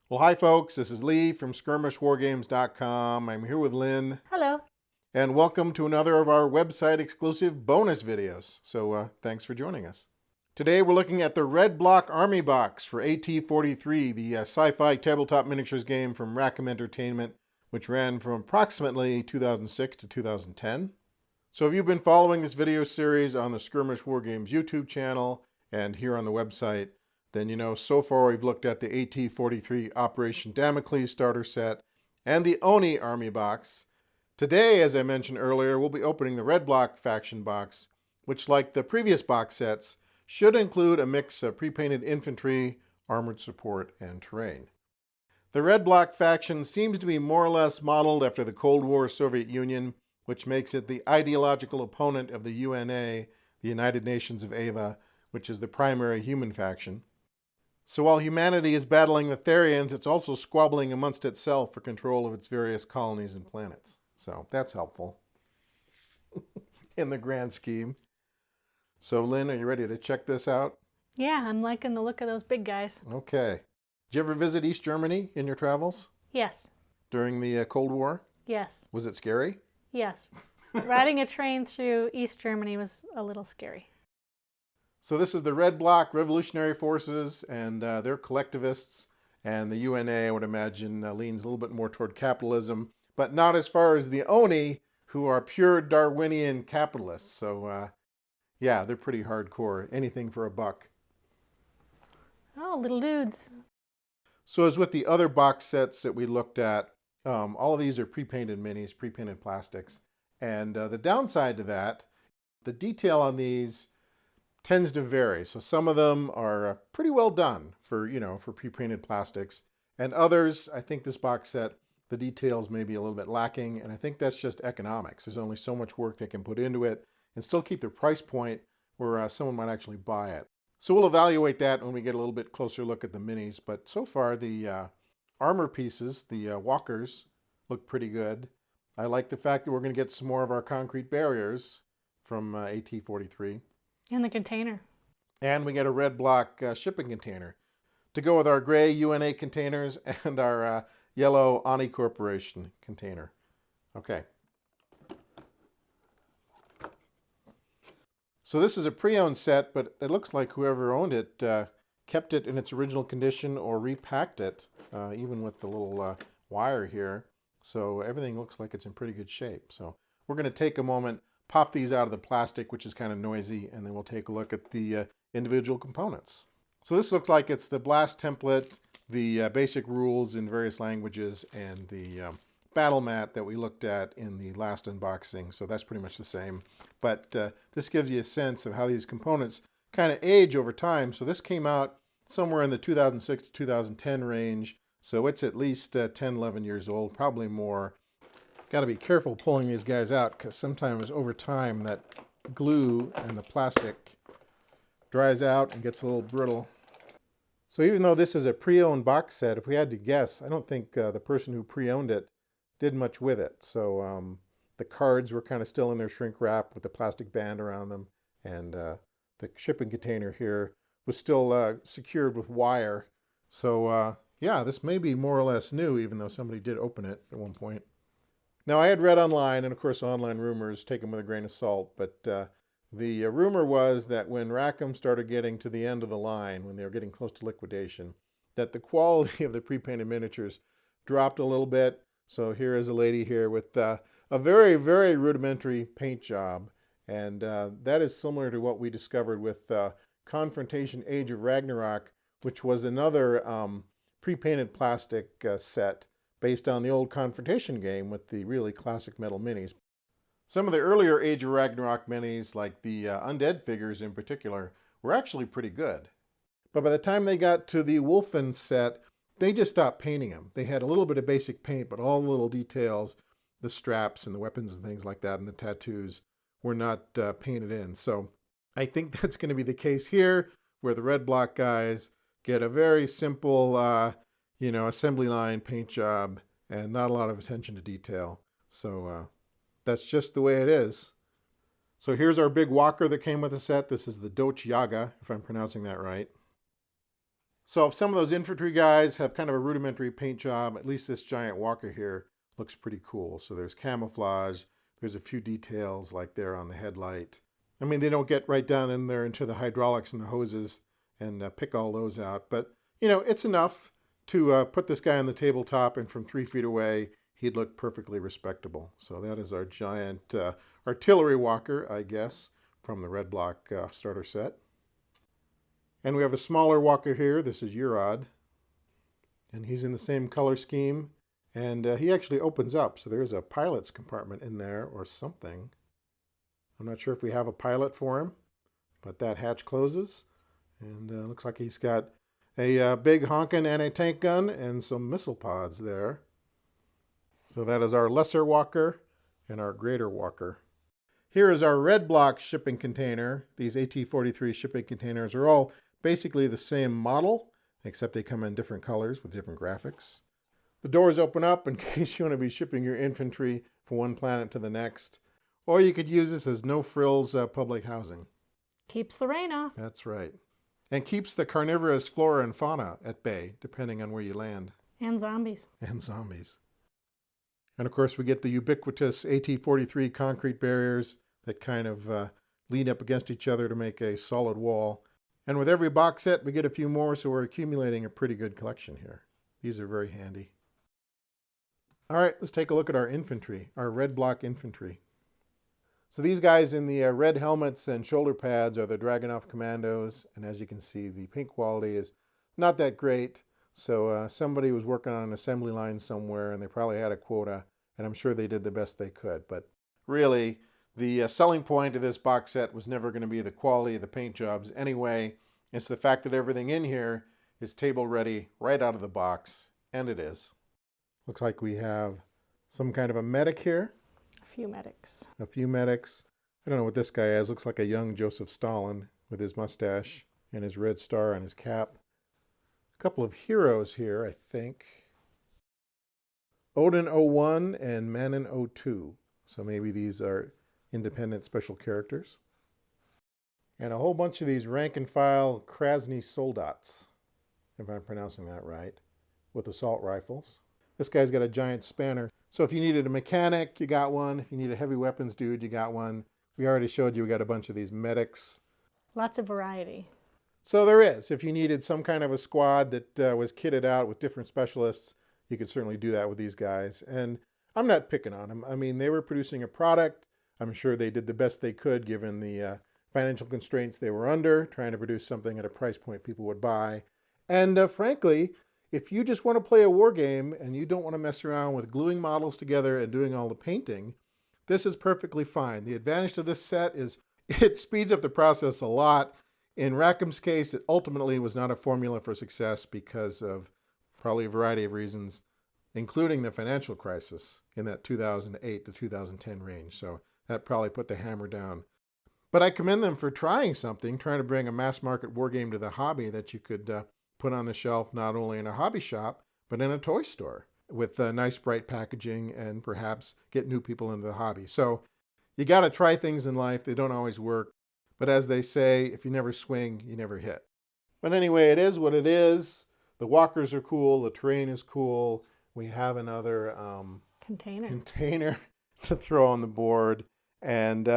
Well, hi folks, this is Lee from skirmishwargames.com. I'm here with Lynn, Hello. and welcome to another of our website exclusive bonus videos. So thanks for joining us. Today we're looking at the Red Block Army Box for AT-43, the sci-fi tabletop miniatures game from Rackham Entertainment, which ran from approximately 2006 to 2010. So if you've been following this video series on the Skirmish Wargames YouTube channel and here on the website, then you know so far we've looked at the AT-43 Operation Damocles starter set and the Oni Army Box. Today, as I mentioned earlier, we'll be opening the Red Block faction box, which, like the previous box sets, should include a mix of pre-painted infantry, armored support, and terrain. The Red Block faction seems to be more or less modeled after the Cold War Soviet Union, which makes it the ideological opponent of the UNA, the United Nations of Ava, which is the primary human faction. So while humanity is battling the Therians, it's also squabbling amongst itself for control of its various colonies and planets. So that's helpful in the grand scheme. So Lynn, are you ready to check this out? Yeah, I'm liking the look of those big guys. Okay. Did you ever visit East Germany in your travels Yes. during the Cold War? Yes. Was it scary? Yes. Riding a train through East Germany was a little scary. So this is the Red Bloc Revolutionary Forces, and they're collectivists, and the UNA, I would imagine, leans a little bit more toward capitalism, but not as far as the Oni, who are pure Darwinian capitalists. So yeah, they're pretty hardcore. Anything for a buck. Oh, little dudes. So as with the other box sets that we looked at, all of these are pre-painted minis, pre-painted plastics. And the downside to that, the detail on these tends to vary. So some of them are pretty well done for pre-painted plastics. And others, I think this box set, the details may be a little bit lacking. And I think that's just economics. There's only so much work they can put into it and still keep their price point where someone might actually buy it. So we'll evaluate that when we get a little bit closer look at the minis. But so far, the armor pieces, the walkers, look pretty good. I like the fact that we're going to get some more of our concrete barriers from AT-43. And the container. And we get a Red Block shipping container to go with our gray UNA containers and our yellow Ani Corporation container. Okay. So this is a pre-owned set, but it looks like whoever owned it kept it in its original condition or repacked it, even with the little wire here. So everything looks like it's in pretty good shape. So we're going to take a moment, pop these out of the plastic, which is kind of noisy, and then we'll take a look at the individual components. So this looks like it's the blast template, the basic rules in various languages, and the battle mat that we looked at in the last unboxing. So that's pretty much the same. But this gives you a sense of how these components kind of age over time. So this came out somewhere in the 2006 to 2010 range. So it's at least 10, 11 years old, probably more. Got to be careful pulling these guys out because sometimes over time that glue and the plastic dries out and gets a little brittle. So even though this is a pre-owned box set, if we had to guess, I don't think the person who pre-owned it did much with it. So the cards were kind of still in their shrink wrap with the plastic band around them, and the shipping container here was still secured with wire. So yeah, this may be more or less new, even though somebody did open it at one point. Now, I had read online, and of course online rumors, take them with a grain of salt, but the rumor was that when Rackham started getting to the end of the line, when they were getting close to liquidation, that the quality of the pre-painted miniatures dropped a little bit. So here is a lady here with a very, very rudimentary paint job, and that is similar to what we discovered with Confrontation Age of Ragnarok, which was another pre-painted plastic set based on the old Confrontation game with the really classic metal minis. Some of the earlier Age of Ragnarok minis, like the undead figures in particular, were actually pretty good. But by the time they got to the Wolfen set, they just stopped painting them. They had a little bit of basic paint, but all the little details, the straps and the weapons and things like that, and the tattoos were not painted in. So I think that's going to be the case here, where the Red Block guys get a very simple assembly line paint job and not a lot of attention to detail. So that's just the way it is. So here's our big walker that came with the set. This is the Doch Yaga, if I'm pronouncing that right. So if some of those infantry guys have kind of a rudimentary paint job, at least this giant walker here looks pretty cool. So there's camouflage. There's a few details like there on the headlight. I mean, they don't get right down in there into the hydraulics and the hoses and pick all those out. But, you know, it's enough to put this guy on the tabletop, and from 3 feet away, he'd look perfectly respectable. So that is our giant artillery walker, I guess, from the red block starter set. And we have a smaller walker here. This is Urod. And he's in the same color scheme. And he actually opens up. So there's a pilot's compartment in there or something. I'm not sure if we have a pilot for him, but that hatch closes. And looks like he's got a big honkin' anti-tank gun and some missile pods there. So that is our lesser walker and our greater walker. Here is our red block shipping container. These AT-43 shipping containers are all basically the same model, except they come in different colors with different graphics. The doors open up in case you want to be shipping your infantry from one planet to the next. Or you could use this as no-frills public housing. Keeps the rain off. That's right. And keeps the carnivorous flora and fauna at bay, depending on where you land. And zombies. And zombies. And of course, we get the ubiquitous AT-43 concrete barriers that kind of lean up against each other to make a solid wall. And with every box set, we get a few more, so we're accumulating a pretty good collection here. These are very handy. All right, let's take a look at our infantry, our red block infantry. So these guys in the red helmets and shoulder pads are the Dragunov Commandos. And as you can see, the paint quality is not that great. So somebody was working on an assembly line somewhere, and they probably had a quota, and I'm sure they did the best they could. But really, the selling point of this box set was never going to be the quality of the paint jobs anyway. It's the fact that everything in here is table ready right out of the box, and it is. Looks like we have some kind of a medic here. A few medics. A few medics. I don't know what this guy is. Looks like a young Joseph Stalin with his mustache and his red star on his cap. A couple of heroes here, I think. Odin 01 and Manin 02. So maybe these are independent special characters. And a whole bunch of these rank and file Krasny Soldats, if I'm pronouncing that right, with assault rifles. This guy's got a giant spanner. So if you needed a mechanic, you got one. If you need a heavy weapons dude, you got one. We already showed you we got a bunch of these medics. Lots of variety. So there is. If you needed some kind of a squad that was kitted out with different specialists, you could certainly do that with these guys. And I'm not picking on them. I mean, they were producing a product. I'm sure they did the best they could given the financial constraints they were under, trying to produce something at a price point people would buy. And frankly, if you just want to play a war game and you don't want to mess around with gluing models together and doing all the painting, this is perfectly fine. The advantage to this set is it speeds up the process a lot. In Rackham's case, it ultimately was not a formula for success because of probably a variety of reasons, including the financial crisis in that 2008 to 2010 range. So that probably put the hammer down. But I commend them for trying something, trying to bring a mass market war game to the hobby that you could put on the shelf not only in a hobby shop, but in a toy store with nice bright packaging and perhaps get new people into the hobby. So you got to try things in life. They don't always work. But as they say, if you never swing, you never hit. But anyway, it is what it is. The walkers are cool. The terrain is cool. We have another container to throw on the board. And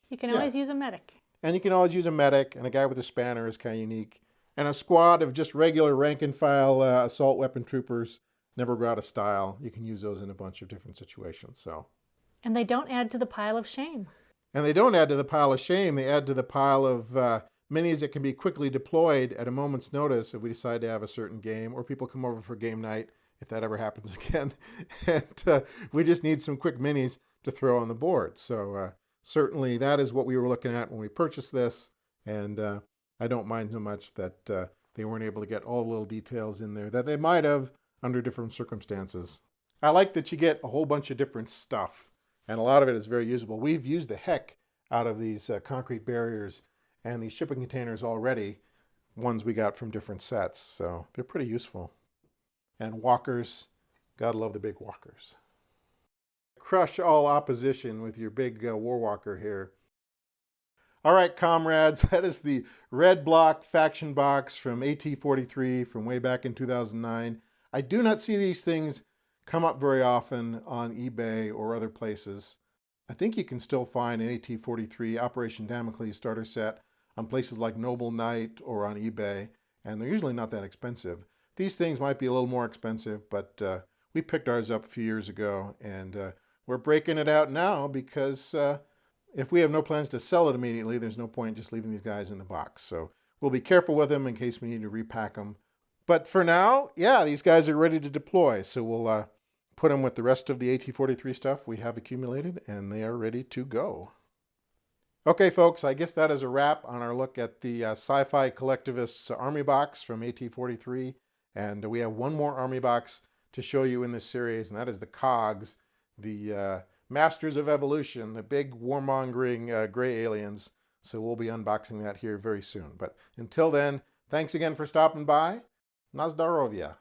you can always use a medic. And you can always use a medic. And a guy with a spanner is kind of unique. And a squad of just regular rank and file assault weapon troopers never go out of style. You can use those in a bunch of different situations. So. And they don't add to the pile of shame. And they don't add to the pile of shame. They add to the pile of minis that can be quickly deployed at a moment's notice if we decide to have a certain game, or people come over for game night, if that ever happens again. And we just need some quick minis to throw on the board. So certainly that is what we were looking at when we purchased this. And I don't mind so much that they weren't able to get all the little details in there that they might have under different circumstances. I like that you get a whole bunch of different stuff. And a lot of it is very usable. We've used the heck out of these concrete barriers and these shipping containers already, ones we got from different sets. So they're pretty useful. And walkers, gotta love the big walkers. Crush all opposition with your big war walker here. All right, comrades, that is the red BLOK faction box from AT-43 from way back in 2009. I do not see these things come up very often on eBay or other places. I think you can still find an AT-43 Operation Damocles starter set on places like Noble Knight or on eBay, and they're usually not that expensive. These things might be a little more expensive, but we picked ours up a few years ago, and we're breaking it out now because if we have no plans to sell it immediately, there's no point just leaving these guys in the box. So we'll be careful with them in case we need to repack them. But for now, yeah, these guys are ready to deploy. So we'll put them with the rest of the AT-43 stuff we have accumulated, and they are ready to go. Okay, folks, I guess that is a wrap on our look at the Sci-Fi Collectivists Army Box from AT-43. And we have one more Army Box to show you in this series, and that is the COGs, the Masters of Evolution, the big warmongering gray aliens. So we'll be unboxing that here very soon. But until then, thanks again for stopping by. Na zdarovia.